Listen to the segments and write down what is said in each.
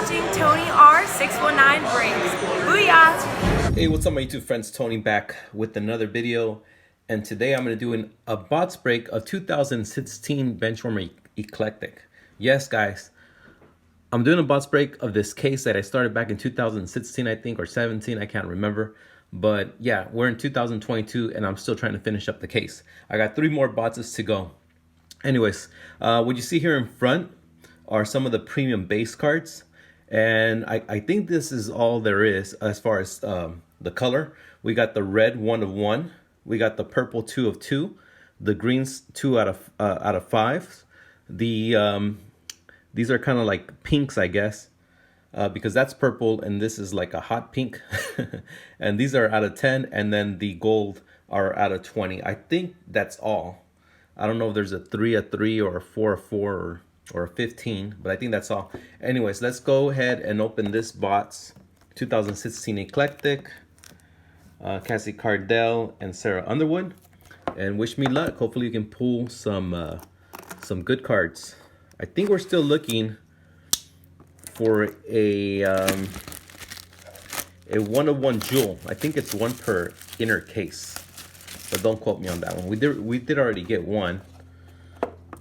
watching Tony R619 Breaks. Booyah! Hey, what's up my YouTube friends? Tony back with another video, and today I'm going to do a bots break of 2016 BenchWarmer Eclectic. Yes guys, I'm doing a bots break of this case that I started back in 2016 I think, or 17, I can't remember. But yeah, we're in 2022 and I'm still trying to finish up the case. I got 3 more bots to go. Anyways, what you see here in front are some of the premium base cards, and I think this is all there is as far as the color. We got the red 1 of 1, we got the purple 2 of 2, the greens 2 out of 5. These are kind of like pinks, I guess, because that's purple and this is like a hot pink. And these are out of 10, and then the gold are out of 20. I think that's all. I don't know if there's a 3 of 3 or a 4 of 4 or a 15, but I think that's all. Anyways, let's go ahead and open this bots 2016 Eclectic, Cassie Cardell and Sarah Underwood, and wish me luck. Hopefully you can pull some good cards. I think we're still looking for a 1 of 1 jewel. I think it's 1 per inner case, but don't quote me on that one. We did already get 1.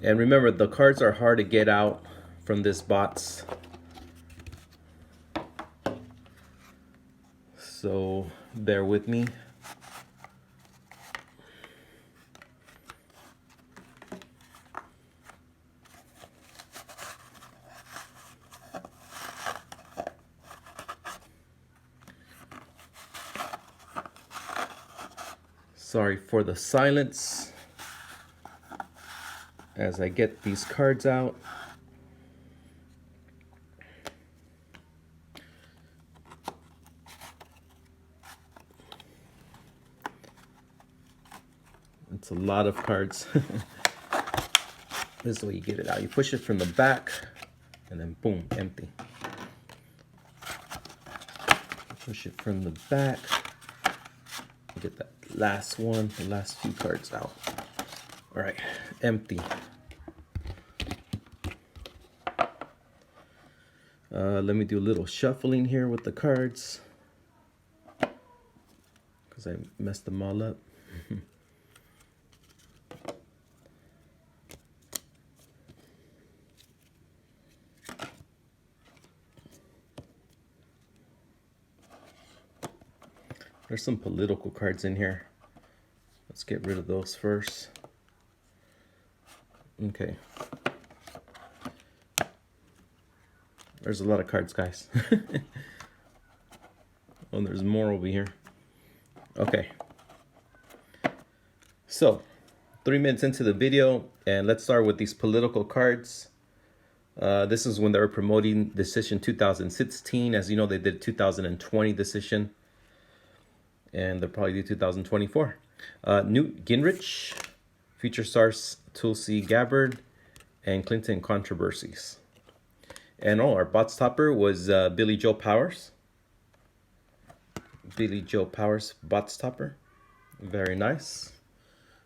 And remember, the cards are hard to get out from this bots, so bear with me. Sorry for the silence as I get these cards out. It's a lot of cards. This is the way you get it out. You push it from the back and then boom, empty. Push it from the back. Get that last one, the last few cards out. All right, empty. Let me do a little shuffling here with the cards because I messed them all up. There's some political cards in here. Let's get rid of those first. Okay. There's a lot of cards, guys. Oh, there's more over here. Okay. So, 3 minutes into the video, and let's start with these political cards. This is when they were promoting Decision 2016. As you know, they did 2020 Decision, and they'll probably do 2024. Newt Gingrich, Future Stars Tulsi Gabbard, and Clinton Controversies. And our bots topper was Billy Joe Powers. Billy Joe Powers bots topper. Very nice.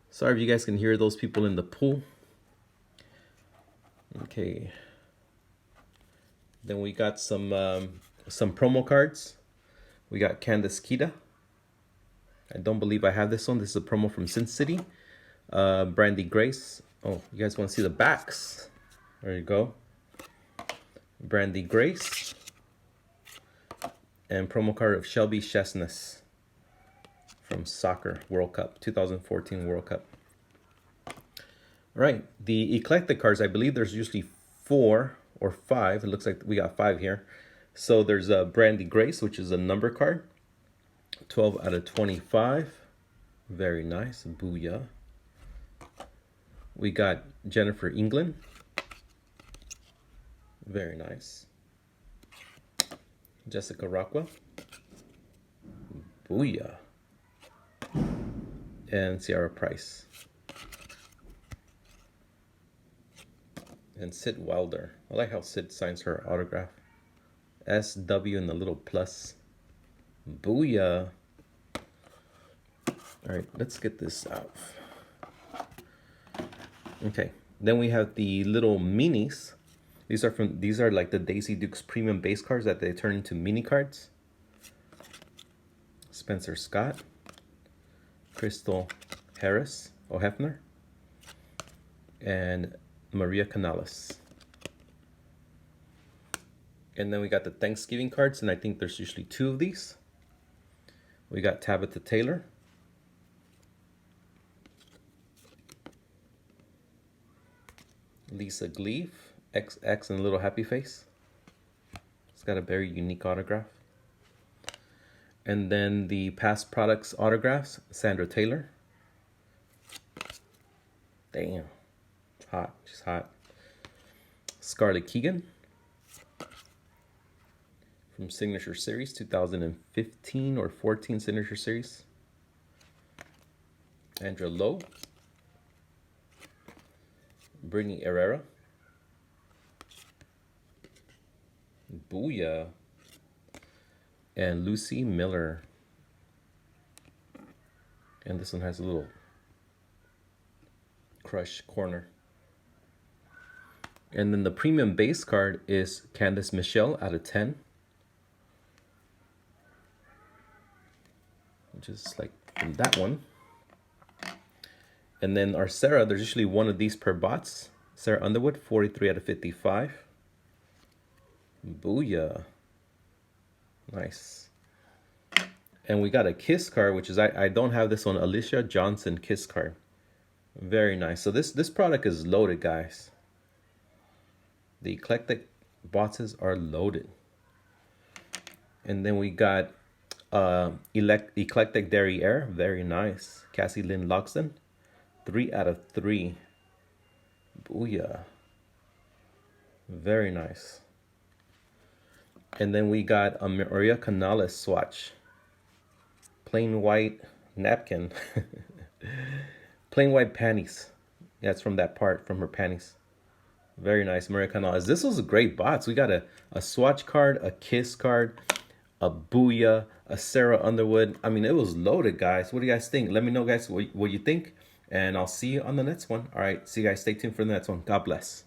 Sorry if you guys can hear those people in the pool. Okay. Then we got some promo cards. We got Candace Kita. I don't believe I have this one. This is a promo from Sin City. Brandy Grace. Oh, you guys want to see the backs? There you go. Brandy Grace. And promo card of Shelby Chesnes from Soccer World Cup, 2014 World Cup. All right, the Eclectic cards, I believe there's usually 4 or 5. It looks like we got 5 here. So there's Brandy Grace, which is a number card. 12 out of 25. Very nice. Booyah. We got Jennifer England. Very nice. Jessica Rockwell. Booyah. And Ciara Price. And Sid Wilder. I like how Sid signs her autograph. SW and the little plus. Booyah. All right, let's get this out. Okay, then we have the little minis. These are like the Daisy Dukes premium base cards that they turn into mini cards. Spencer Scott, Crystal Harris O'Hefner, and Maria Canales. And then we got the Thanksgiving cards, and I think there's usually 2 of these. We got Tabitha Taylor, Lisa Gleave, XX and Little Happy Face. It's got a very unique autograph. And then the past products autographs, Sandra Taylor. Damn, hot, she's hot. Scarlett Keegan from Signature Series, 2015 or 14 Signature Series. Andrea Lowe. Brittany Herrera. Booyah. And Lucy Miller. And this one has a little crush corner. And then the premium base card is Candice Michelle out of 10. Which is like from that one. And then our Sarah, there's usually 1 of these per bots. Sarah Underwood, 43 out of 55. Booyah. Nice. And we got a Kiss card, which is, I don't have this one, Alicia Johnson Kiss card. Very nice. So this product is loaded, guys. The Eclectic boxes are loaded. And then we got Eclectic Derriere. Very nice. Cassie Lynn Loxton. 3 out of 3. Booyah. Very nice. And then we got a Maria Canales swatch. Plain white napkin. Plain white panties. Yeah, it's from that part, from her panties. Very nice, Maria Canales. This was a great box. We got a swatch card, a Kiss card, a Booyah, a Sarah Underwood. I mean, it was loaded, guys. What do you guys think? Let me know, guys, what you think. And I'll see you on the next one. All right, see you guys. Stay tuned for the next one. God bless.